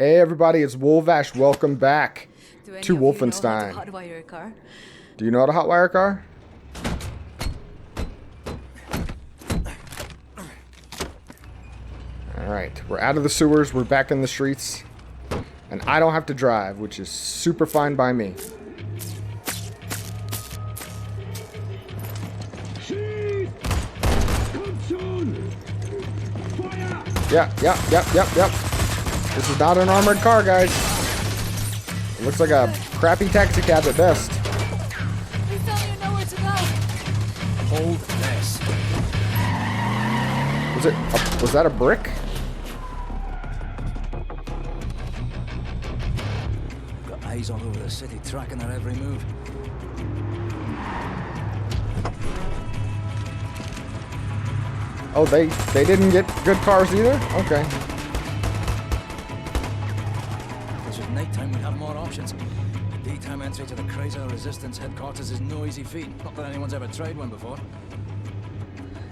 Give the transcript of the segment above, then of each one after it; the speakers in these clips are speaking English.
Hey everybody, it's Wolvash. Welcome back to Wolfenstein. Wolfenstein. Do you know how to hotwire a car? Alright, we're out of the sewers, we're back in the streets. And I don't have to drive, which is super fine by me. Yep. This is not an armored car, guys. It looks like a crappy taxi cab at best. Please tell me you know where to go. Hold this. Was that a brick? Got eyes all over the city, tracking her every move. Oh, they didn't get good cars either? Okay. Because with nighttime we have more options. The daytime entry to the Chrysler Resistance headquarters is no easy feat. Not that anyone's ever tried one before.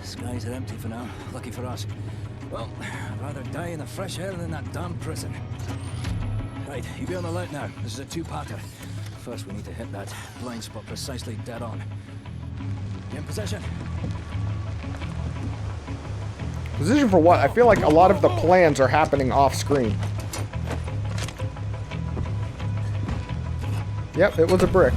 Skies are empty for now. Lucky for us. Well, I'd rather die in the fresh air than in that damn prison. Right, you be on the alert now. This is a two-parter. First, we need to hit that blind spot precisely dead on. You in position? Position for what? I feel like a lot of the plans are happening off screen. Yep, it was a brick.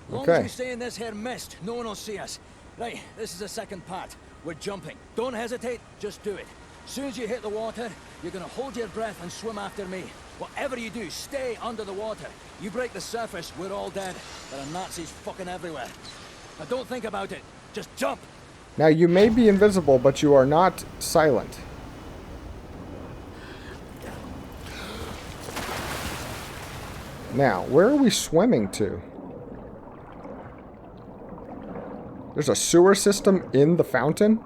Long as we stay in this here mist, no one will see us. Right, this is the second part. We're jumping. Don't hesitate, just do it. As soon as you hit the water, you're gonna hold your breath and swim after me. Whatever you do, stay under the water. You break the surface, we're all dead. There are Nazis fucking everywhere. Now don't think about it, just jump! Now you may be invisible, but you are not silent. Now, where are we swimming to? There's a sewer system in the fountain?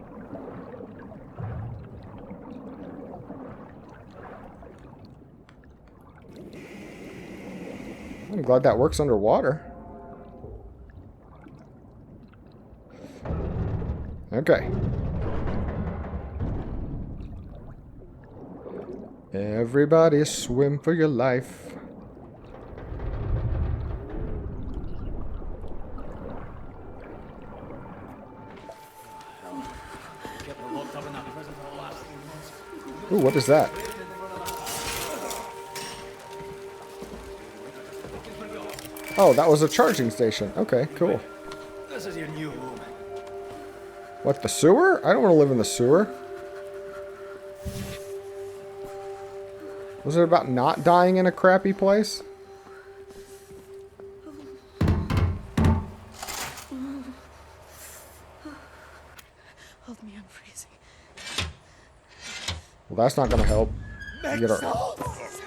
I'm glad that works underwater. Okay. Everybody swim for your life. Ooh, what is that? Oh, that was a charging station. Okay, cool. This is your new home. What, the sewer? I don't want to live in the sewer. Was it about not dying in a crappy place? Hold me, I'm freezing. Well, that's not going to help. You get our...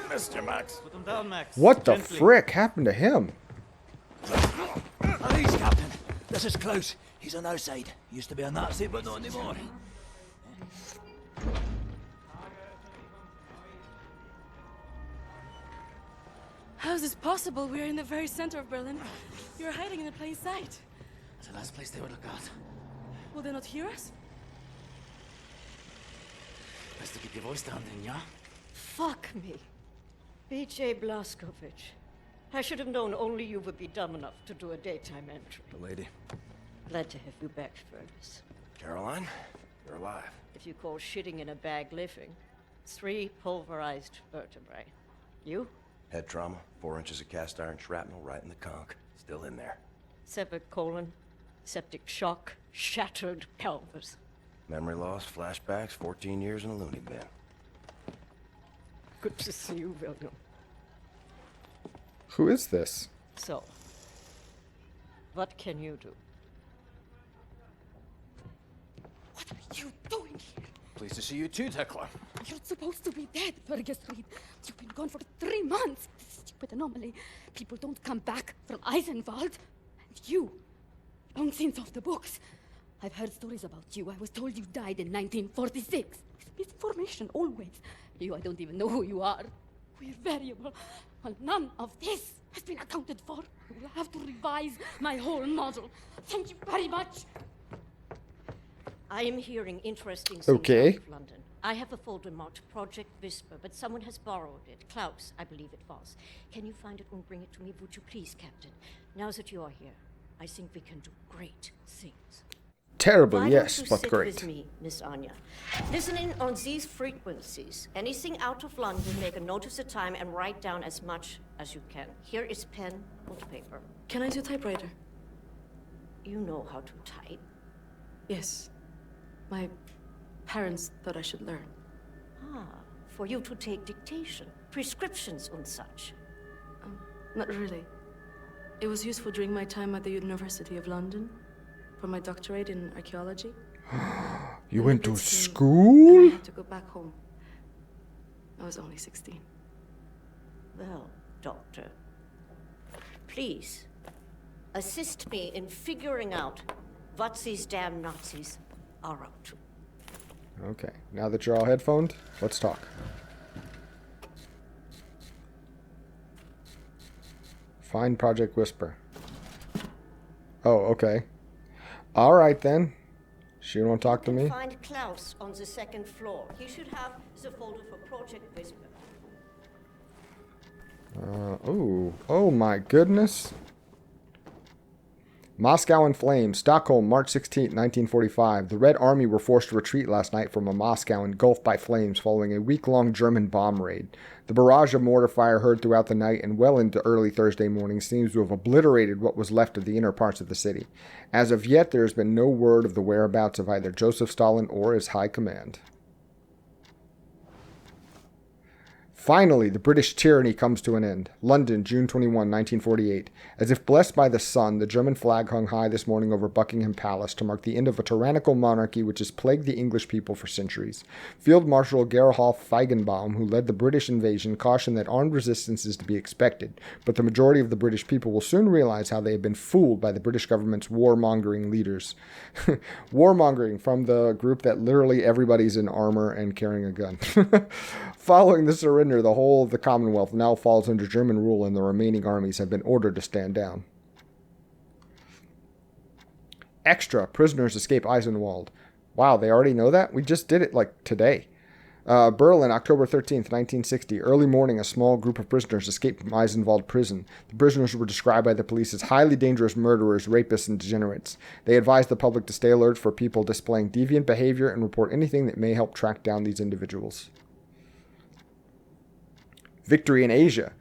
Mr. Max. Put them down, Max. What the frick happened to him? Please, Captain. This is Klaus. He's on our side. Used to be a Nazi, but not anymore. How is this possible? We're in the very center of Berlin. You're hiding in a plain sight. That's the last place they would look at. Will they not hear us? Best to keep your voice down then, yeah? Fuck me. B.J. Blazkowicz. I should have known only you would be dumb enough to do a daytime entry. The lady. Glad to have you back, Furnace. Caroline, you're alive. If you call shitting in a bag living, 3 pulverized vertebrae. You? Head trauma, 4 inches of cast iron shrapnel right in the conch. Still in there. Severed colon, septic shock, shattered pelvis. Memory loss, flashbacks, 14 years in a loony bin. Good to see you, William. Who is this? So, what can you do? What are you doing here? Pleased to see you too, Tekla. You're supposed to be dead, Fergus Reed. You've been gone for 3 months. This stupid anomaly. People don't come back from Eisenwald. And you, long since off the books. I've heard stories about you. I was told you died in 1946. Misinformation, always. You, I don't even know who you are. we're variable. Well, none of this has been accounted for. I will have to revise my whole model. Thank you very much. I am hearing interesting things Okay. out of London. I have a folder marked Project Whisper, but someone has borrowed it. Klaus, I believe it was. Can you find it and bring it to me, would you please, Captain? Now that you are here, I think we can do great things. Terrible, Why yes, don't you but sit great. with me, Miss Anya? Listening on these frequencies. Anything out of London, make a note of the time and write down as much as you can. Here is pen and paper. Can I do typewriter? You know how to type. Yes. My parents thought I should learn. Ah, for you to take dictation, prescriptions and such. Not really. It was useful during my time at the University of London for my doctorate in archaeology. You And went I to did see- school? and I had to go back home. I was only 16. Well, Doctor, please assist me in figuring out what these damn Nazis are up to. Okay, now that you're all headphoned, let's talk. Find Project Whisper. Oh, okay. All right then. She don't want to talk to me? Find Klaus on the second floor. He should have the folder for Project Whisper. Oh my goodness. Moscow in flames. Stockholm, March 16, 1945. The Red Army were forced to retreat last night from a Moscow engulfed by flames following a week-long German bomb raid. The barrage of mortar fire heard throughout the night and well into early Thursday morning seems to have obliterated what was left of the inner parts of the city. As of yet, there has been no word of the whereabouts of either Joseph Stalin or his high command. Finally, the British tyranny comes to an end. London, June 21, 1948. As if blessed by the sun, the German flag hung high this morning over Buckingham Palace to mark the end of a tyrannical monarchy which has plagued the English people for centuries. Field Marshal Gerolf Feigenbaum, who led the British invasion, cautioned that armed resistance is to be expected, but the majority of the British people will soon realize how they have been fooled by the British government's warmongering leaders. Warmongering from the group that literally everybody's in armor and carrying a gun. Following the surrender, the whole of the Commonwealth now falls under German rule and the remaining armies have been ordered to stand down. Extra, prisoners escape Eisenwald. Wow, they already know that? We just did it like today. Berlin, October 13th, 1960. Early morning, a small group of prisoners escaped from Eisenwald prison. The prisoners were described by the police as highly dangerous murderers, rapists, and degenerates. They advised the public to stay alert for people displaying deviant behavior and report anything that may help track down these individuals. Victory in Asia.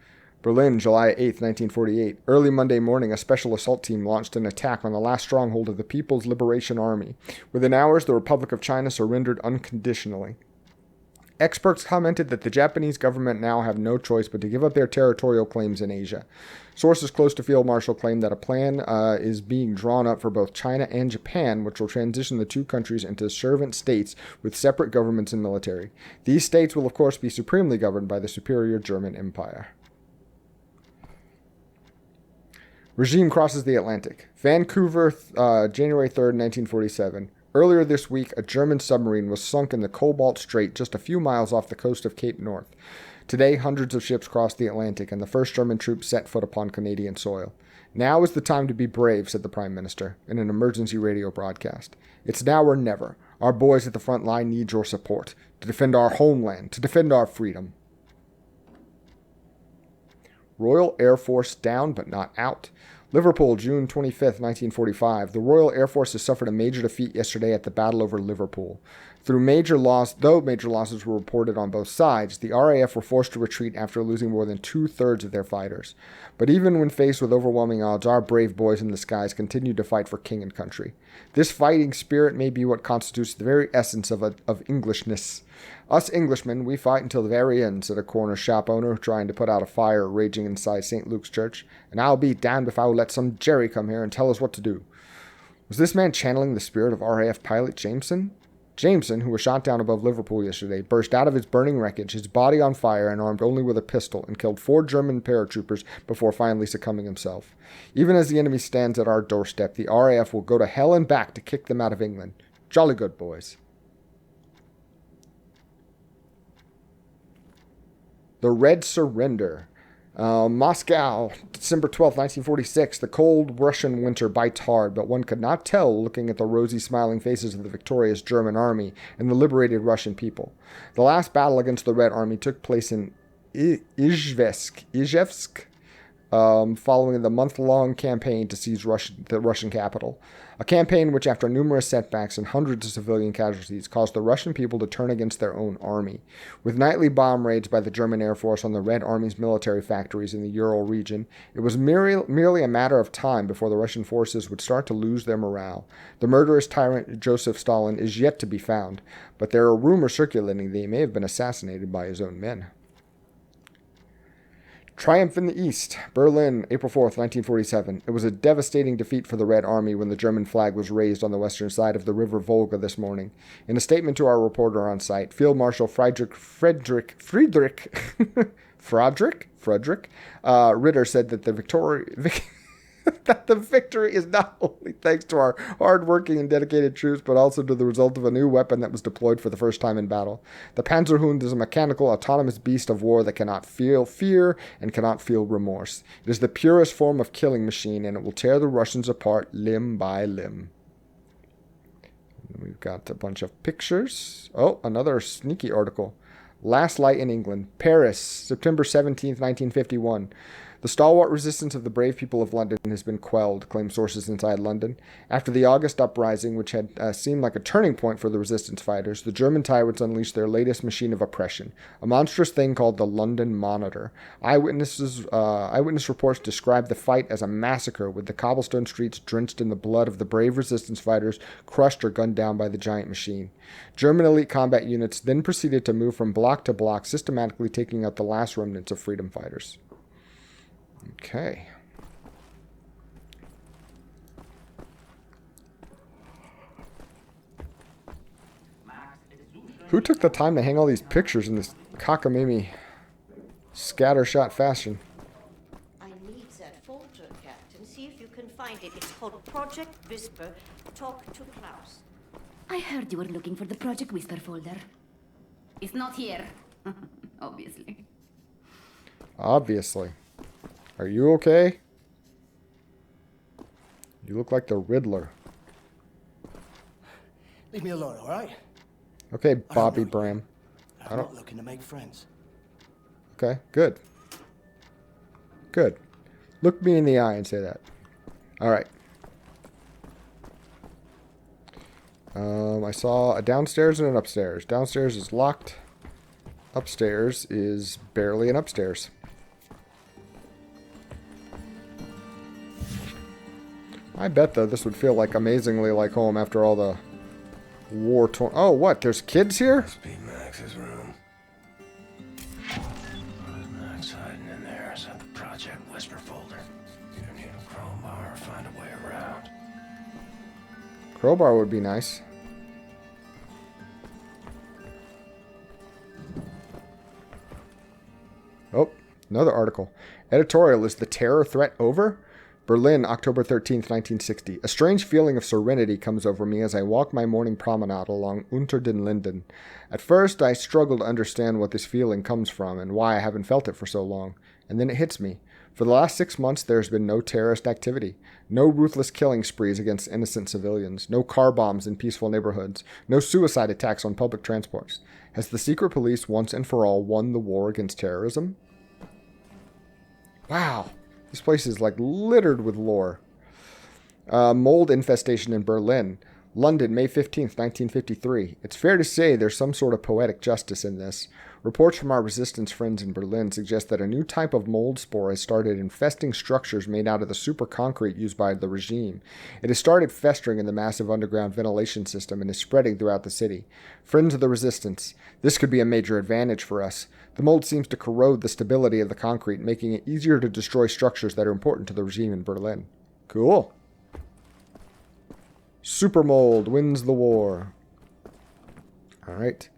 Berlin, July 8, 1948. Early Monday morning, a special assault team launched an attack on the last stronghold of the People's Liberation Army. Within hours, the Republic of China surrendered unconditionally. Experts commented that the Japanese government now have no choice but to give up their territorial claims in Asia. Sources close to Field Marshal claim that a plan is being drawn up for both China and Japan, which will transition the two countries into servant states with separate governments and military. These states will, of course, be supremely governed by the superior German Empire. Regime crosses the Atlantic. Vancouver, January 3rd, 1947. Earlier this week, a German submarine was sunk in the Cobalt Strait just a few miles off the coast of Cape North. Today, hundreds of ships crossed the Atlantic, and the first German troops set foot upon Canadian soil. Now is the time to be brave, said the Prime Minister, in an emergency radio broadcast. It's now or never. Our boys at the front line need your support, to defend our homeland, to defend our freedom. Royal Air Force down but not out. Liverpool, June 25th, 1945. The Royal Air Force has suffered a major defeat yesterday at the battle over Liverpool. Though major losses were reported on both sides, the RAF were forced to retreat after losing more than two-thirds of their fighters. But even when faced with overwhelming odds, our brave boys in the skies continued to fight for king and country. This fighting spirit may be what constitutes the very essence of Englishness. Us Englishmen, we fight until the very end, said a corner shop owner trying to put out a fire raging inside St. Luke's Church, and I'll be damned if I will let some Jerry come here and tell us what to do. Was this man channeling the spirit of RAF pilot Jameson? Jameson, who was shot down above Liverpool yesterday, burst out of his burning wreckage, his body on fire and armed only with a pistol, and killed 4 German paratroopers before finally succumbing himself. Even as the enemy stands at our doorstep, the RAF will go to hell and back to kick them out of England. Jolly good, boys. The Red Surrender. Moscow, December 12th, 1946. The cold Russian winter bites hard, but one could not tell looking at the rosy smiling faces of the victorious German army and the liberated Russian people. The last battle against the Red Army took place in Izhevsk, following the month-long campaign to seize the Russian capital. A campaign which, after numerous setbacks and hundreds of civilian casualties, caused the Russian people to turn against their own army. With nightly bomb raids by the German Air Force on the Red Army's military factories in the Ural region, it was merely a matter of time before the Russian forces would start to lose their morale. The murderous tyrant Joseph Stalin is yet to be found, but there are rumors circulating that he may have been assassinated by his own men. Triumph in the East. Berlin, April 4th, 1947. It was a devastating defeat for the Red Army when the German flag was raised on the western side of the river Volga this morning. In a statement to our reporter on site, Field Marshal Friedrich Ritter said that the victory is not only thanks to our hard-working and dedicated troops, but also to the result of a new weapon that was deployed for the first time in battle. The Panzerhund is a mechanical, autonomous beast of war that cannot feel fear and cannot feel remorse. It is the purest form of killing machine, and it will tear the Russians apart limb by limb. We've got a bunch of pictures. Oh, another sneaky article. Last Light in England. Paris, September 17th, 1951. The stalwart resistance of the brave people of London has been quelled, claim sources inside London. After the August uprising, which had seemed like a turning point for the resistance fighters, the German tyrants unleashed their latest machine of oppression, a monstrous thing called the London Monitor. Eyewitness reports describe the fight as a massacre, with the cobblestone streets drenched in the blood of the brave resistance fighters crushed or gunned down by the giant machine. German elite combat units then proceeded to move from block to block, systematically taking out the last remnants of freedom fighters. Okay. Who took the time to hang all these pictures in this cockamamie, scattershot fashion? I need that folder, Captain. See if you can find it. It's called Project Whisper. Talk to Klaus. I heard you were looking for the Project Whisper folder. It's not here. Obviously. Obviously. Are you okay? You look like the Riddler. Leave me alone, all right? Okay, Bobby Bram. I'm not looking to make friends. Okay, good. Good. Look me in the eye and say that. All right. I saw a downstairs and an upstairs. Downstairs is locked. Upstairs is barely an upstairs. I bet, though, this would feel like amazingly like home after all the war-torn... Oh, what? There's kids here? Must be Max's room. Max hiding in there is in the Project Whisper folder. Either need a crowbar or find a way around. Crowbar would be nice. Oh, another article. Editorial, is the terror threat over? Berlin, October 13th, 1960. A strange feeling of serenity comes over me as I walk my morning promenade along Unter den Linden. At first, I struggle to understand what this feeling comes from and why I haven't felt it for so long. And then it hits me. For the last 6 months, there has been no terrorist activity, no ruthless killing sprees against innocent civilians, no car bombs in peaceful neighborhoods, no suicide attacks on public transports. Has the secret police once and for all won the war against terrorism? Wow. This place is like littered with lore. Mold infestation in Berlin. London, May 15th, 1953. It's fair to say there's some sort of poetic justice in this. Reports from our resistance friends in Berlin suggest that a new type of mold spore has started infesting structures made out of the super concrete used by the regime. It has started festering in the massive underground ventilation system and is spreading throughout the city. Friends of the resistance, this could be a major advantage for us. The mold seems to corrode the stability of the concrete, making it easier to destroy structures that are important to the regime in Berlin. Cool. Super mold wins the war. All right.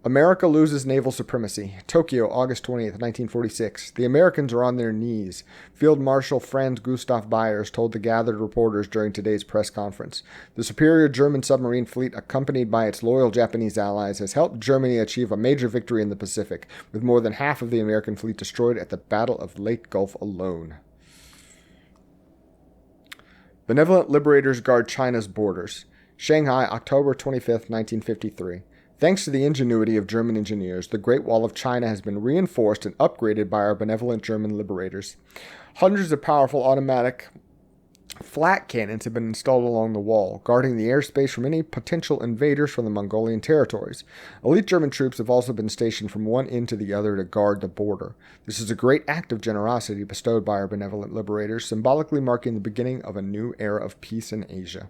America loses naval supremacy. Tokyo, August 20th, 1946. The Americans are on their knees. Field Marshal Franz Gustav Byers told the gathered reporters during today's press conference. The superior German submarine fleet, accompanied by its loyal Japanese allies, has helped Germany achieve a major victory in the Pacific, with more than half of the American fleet destroyed at the Battle of Leyte Gulf alone. Benevolent liberators guard China's borders. Shanghai, October 25th, 1953. Thanks to the ingenuity of German engineers, the Great Wall of China has been reinforced and upgraded by our benevolent German liberators. Hundreds of powerful automatic flak cannons have been installed along the wall, guarding the airspace from any potential invaders from the Mongolian territories. Elite German troops have also been stationed from one end to the other to guard the border. This is a great act of generosity bestowed by our benevolent liberators, symbolically marking the beginning of a new era of peace in Asia.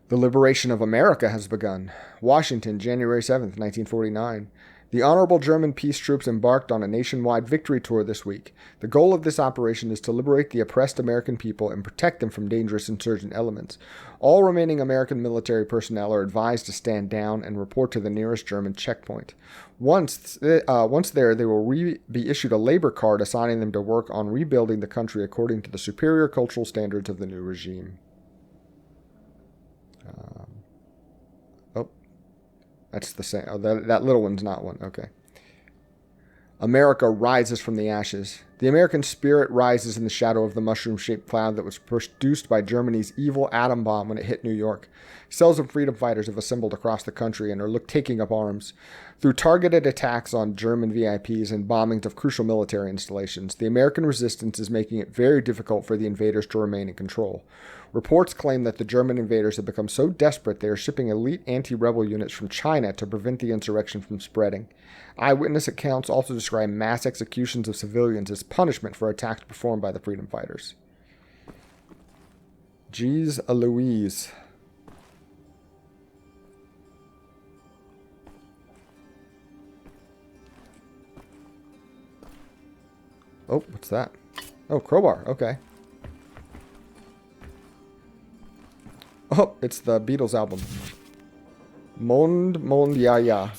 The liberation of America has begun. Washington, January 7th, 1949. The Honorable German Peace Troops embarked on a nationwide victory tour this week. The goal of this operation is to liberate the oppressed American people and protect them from dangerous insurgent elements. All remaining American military personnel are advised to stand down and report to the nearest German checkpoint. Once there, they will be issued a labor card assigning them to work on rebuilding the country according to the superior cultural standards of the new regime. That's the same. Oh, that little one's not one. Okay. America rises from the ashes. The American spirit rises in the shadow of the mushroom-shaped cloud that was produced by Germany's evil atom bomb when it hit New York. Cells of freedom fighters have assembled across the country and are taking up arms. Through targeted attacks on German VIPs and bombings of crucial military installations, the American resistance is making it very difficult for the invaders to remain in control. Reports claim that the German invaders have become so desperate they are shipping elite anti-rebel units from China to prevent the insurrection from spreading. Eyewitness accounts also describe mass executions of civilians as punishment for attacks performed by the freedom fighters. Jeez Louise. Oh, what's that? Oh, crowbar. Okay. Oh, it's the Beatles album. Mond, ja, ja.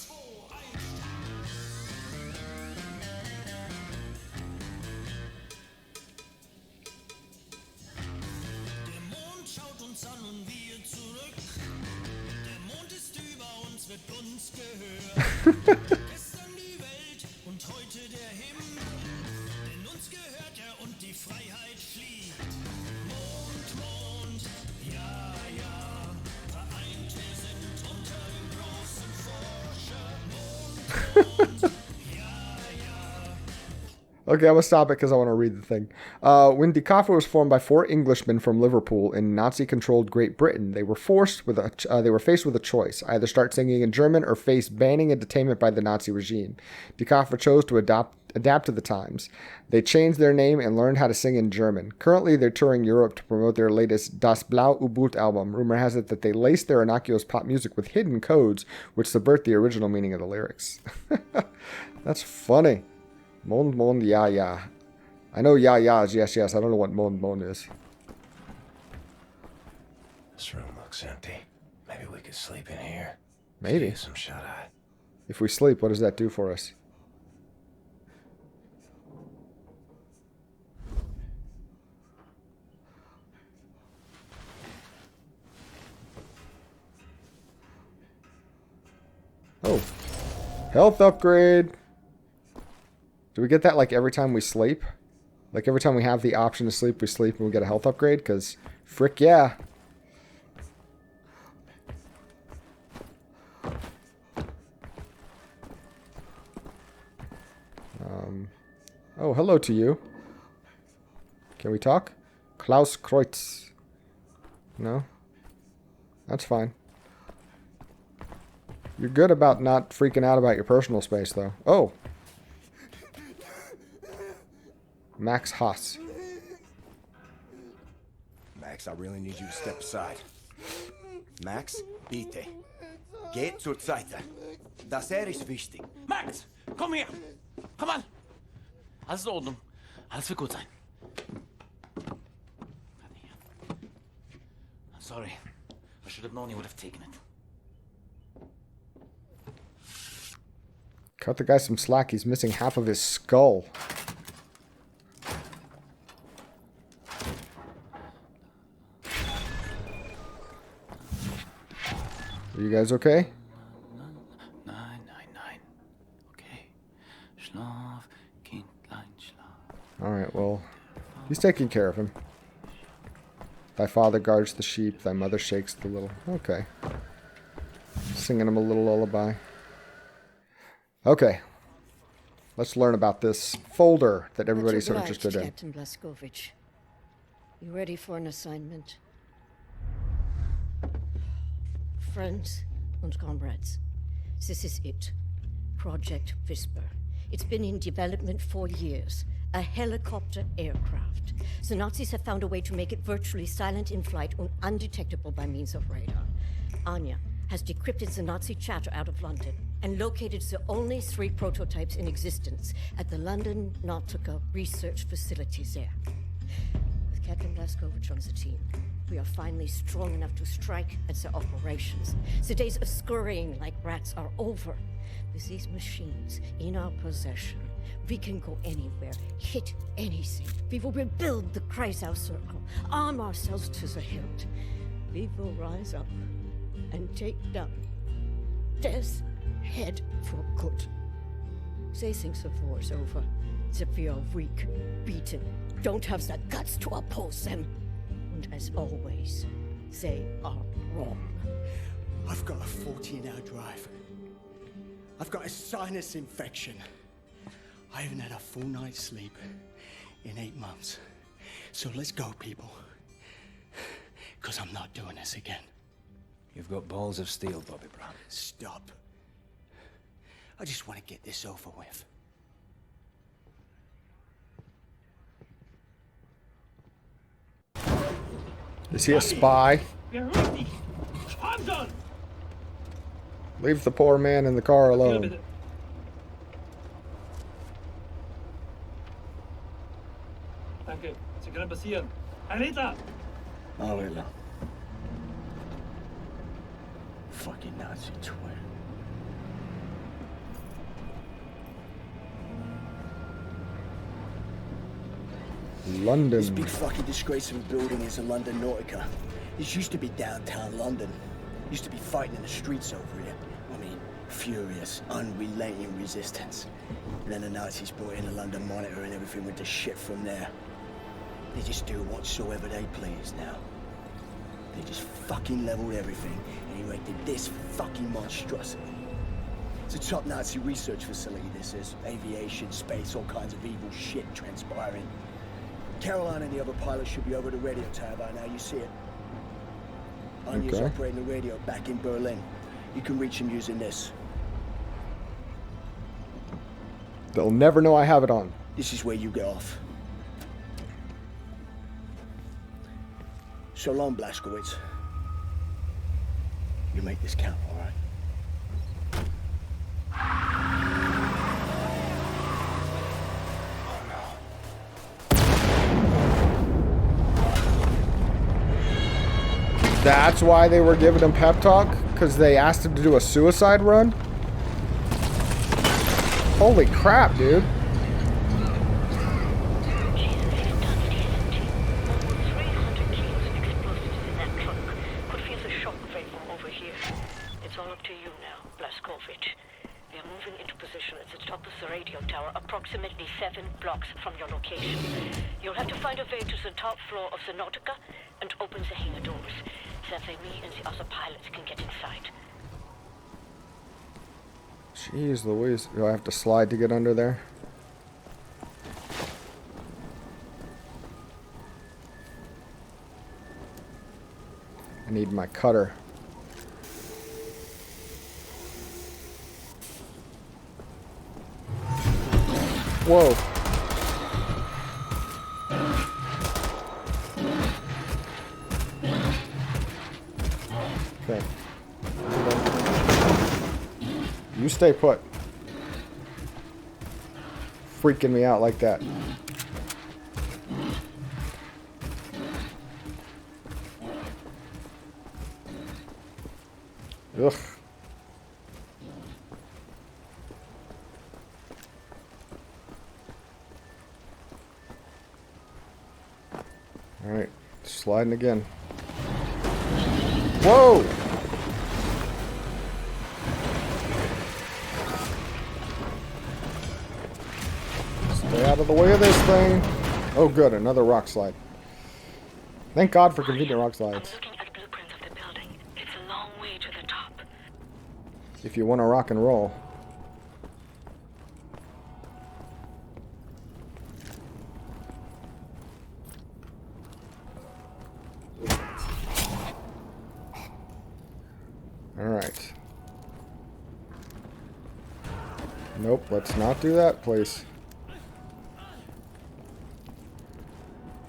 Okay, I'm going to stop it because I want to read the thing. When Die Kaffir was formed by 4 Englishmen from Liverpool in Nazi-controlled Great Britain, they were faced with a choice: either start singing in German or face banning and detainment by the Nazi regime. Die Kaffir chose to adapt to the times. They changed their name and learned how to sing in German. Currently, they're touring Europe to promote their latest Das Blau U-Boot album. Rumor has it that they laced their innocuous pop music with hidden codes which subvert the original meaning of the lyrics. That's funny. Mond, ja, ja. I know ja, ja is yes, yes. I don't know what mond is. This room looks empty. Maybe we could sleep in here. Maybe. Get some shut-eye. If we sleep, what does that do for us? Oh. Health upgrade. Do we get that like every time we sleep? Like every time we have the option to sleep, we sleep and we get a health upgrade? Because frick yeah. Oh, hello to you. Can we talk? Klaus Kreutz. No? That's fine. You're good about not freaking out about your personal space, though. Oh. Max Haas. Max, I really need you to step aside. Max, bitte. Geht zur Seite. Das ist wichtig. Max, komm her. Komm an. Alles in Ordnung. Alles wird gut sein. I'm sorry. I should have known you would have taken it. Cut the guy some slack. He's missing half of his skull. Are you guys okay? 999. Okay. Schlaf, Kindlein, schlaf. Alright, well, he's taking care of him. Thy father guards the sheep, thy mother shakes the little... Okay. Singing him a little lullaby. Okay. Let's learn about this folder that everybody's so interested in. Captain Blazkowicz. You ready for an assignment? Friends and comrades, this is it. Project Whisper. It's been in development for years. A helicopter aircraft. The Nazis have found a way to make it virtually silent in flight and undetectable by means of radar. Anya has decrypted the Nazi chatter out of London and located the only 3 prototypes in existence at the London Nautica research facilities there. With Captain Blazkowicz on the team, we are finally strong enough to strike at their operations. The days of scurrying like rats are over. With these machines in our possession, we can go anywhere, hit anything. We will rebuild the Kreisau Circle, arm ourselves to the hilt. We will rise up and take down Death's Head for good. They think the war's over, that we are weak, beaten, don't have the guts to oppose them. And as always, they are wrong. I've got a 14-hour drive. I've got a sinus infection. I haven't had a full night's sleep in 8 months. So let's go, people. Because I'm not doing this again. You've got balls of steel, Bobby Brown. Stop. I just want to get this over with. Is he a spy? Leave the poor man in the car alone. Danke. Sie können passieren. Ein Hitler! Oh, Hitler. Fucking Nazi twin. London. This big fucking disgrace of a building is the London Nautica. This used to be downtown London. Used to be fighting in the streets over here. I mean, furious, unrelenting resistance. And then the Nazis brought in the London Monitor and everything went to shit from there. They just do whatsoever they please now. They just fucking leveled everything and erected this fucking monstrosity. It's a top Nazi research facility, this is. Aviation, space, all kinds of evil shit transpiring. Caroline and the other pilots should be over the radio tower by now, you see it. Anya's operating the radio back in Berlin. You can reach him using this. They'll never know I have it on. This is where you get off. So long, Blazkowicz. You make this count, all right? That's why they were giving him pep talk? Because they asked him to do a suicide run? Holy crap, dude. It's all up to you now, Blazkowicz. We are moving into position at the top of the radio tower, approximately 7 blocks from your location. You'll have to find a way to the top floor of the Nautica and open the hangar doors. That way me and the other pilots can get inside. Jeez Louise. Do I have to slide to get under there? I need my cutter. Whoa. Okay. You stay put. Freaking me out like that. Ugh. Alright, sliding again. Whoa! Stay out of the way of this thing. Oh good, another rock slide. Thank God for convenient rock slides. I'm looking at blueprints of the building. It's a long way to the top. If you want to rock and roll. Alright. Nope, let's not do that, please.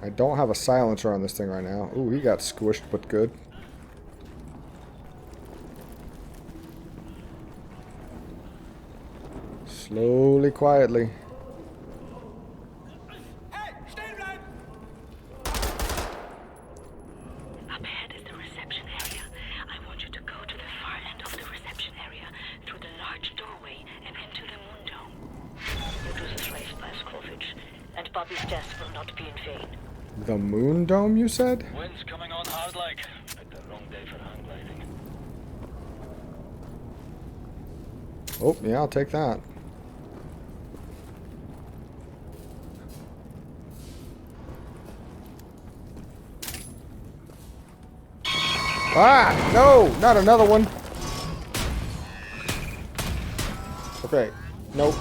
I don't have a silencer on this thing right now. Ooh, he got squished, but good. Slowly, quietly. Up ahead is the reception area. I want you to go to the far end of the reception area, through the large doorway, and into the moon dome. It was a raised by Scovage, and Bobby's death will not be in vain. The moon dome, you said? Wind's coming on hard like. Picked the wrong day for hang gliding. Oh, yeah, I'll take that. Ah! No! Not another one! Okay. Nope.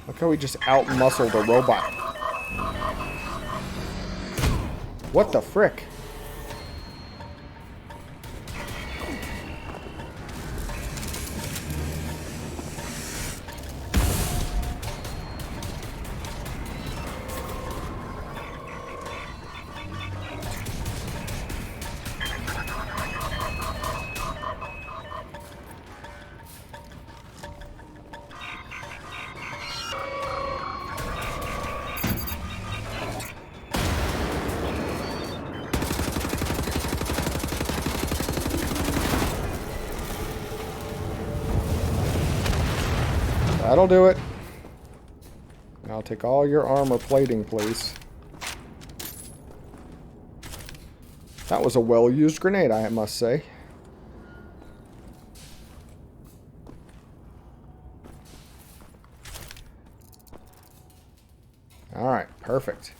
Look how we just out-muscled a robot. What the frick? That'll do it. I'll take all your armor plating, please. That was a well-used grenade, I must say. Alright, perfect.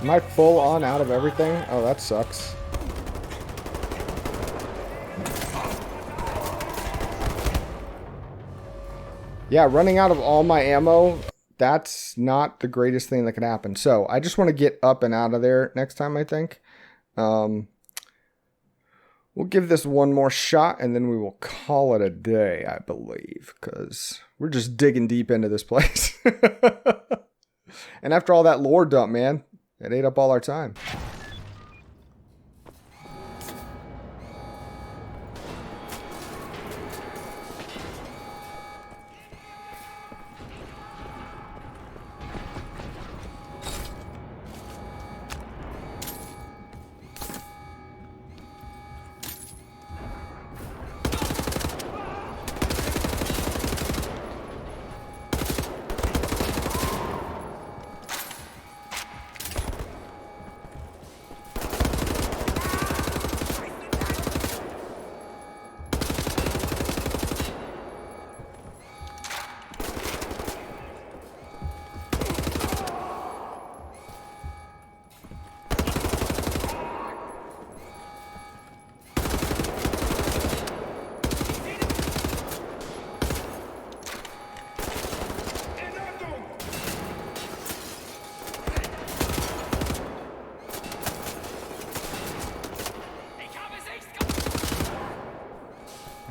Am I full on out of everything? Oh, that sucks. Yeah, running out of all my ammo, that's not the greatest thing that could happen. So, I just want to get up and out of there next time, I think. We'll give this one more shot, and then we will call it a day, I believe. Because we're just digging deep into this place. And after all that lore dump, man, it ate up all our time.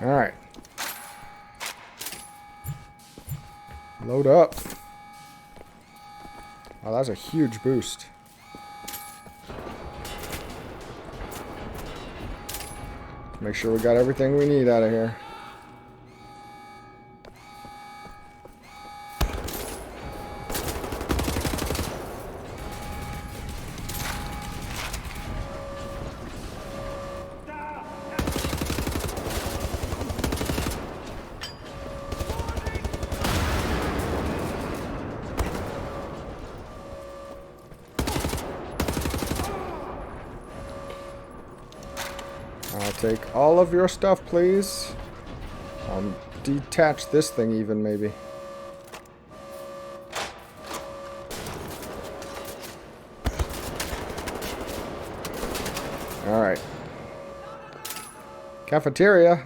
Alright. Load up. Oh, that's a huge boost. Make sure we got everything we need out of here. I'll take all of your stuff, please. Detach this thing even, maybe. Alright. Cafeteria.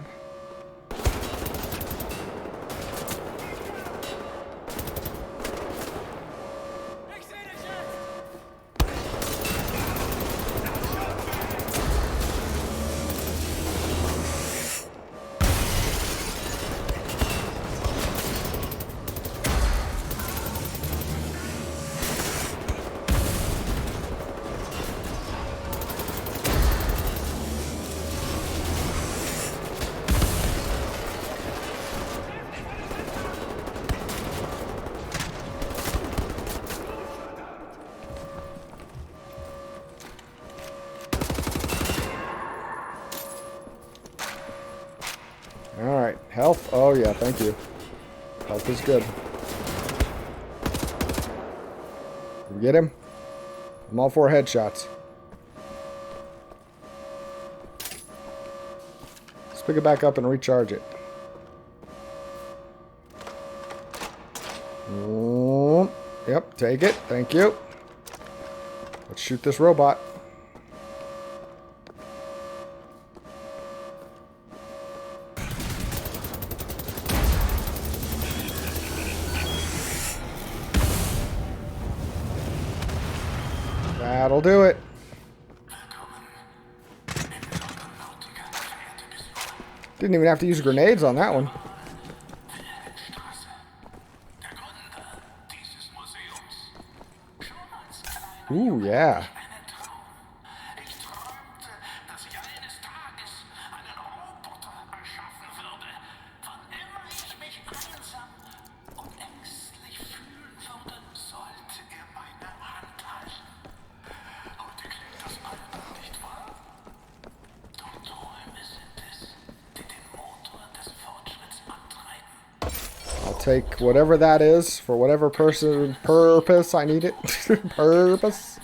Alright, health. Oh yeah, thank you. Health is good. We get him? I'm all for headshots. Let's pick it back up and recharge it. Yep, take it. Thank you. Let's shoot this robot. That'll do it. Didn't even have to use grenades on that one. Ooh, yeah. Take whatever that is for whatever purpose I need it. Purpose.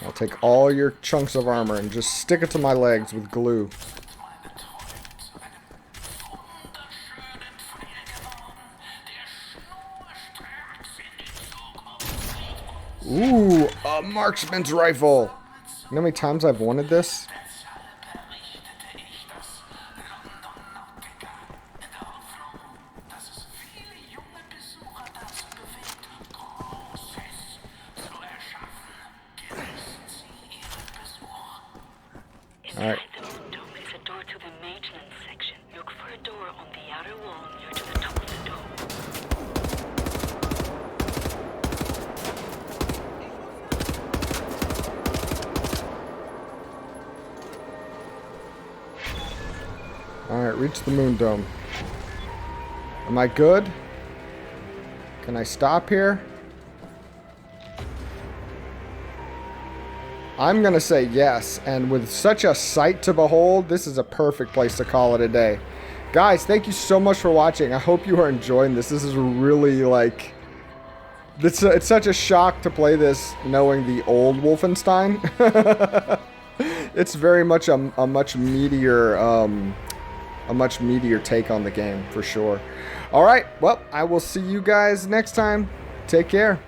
I'll take all your chunks of armor and just stick it to my legs with glue. Ooh, a marksman's rifle. You know how many times I've wanted this? Alright. The moon dome is a door to the maintenance section. Look for a door on the outer wall near to the top of the dome. Alright, reach the moon dome. Am I good? Can I stop here? I'm going to say yes, and with such a sight to behold, this is a perfect place to call it a day. Guys, thank you so much for watching. I hope you are enjoying this. This is really, like... It's such a shock to play this knowing the old Wolfenstein. It's very much a much meatier take on the game, for sure. Alright, well, I will see you guys next time. Take care.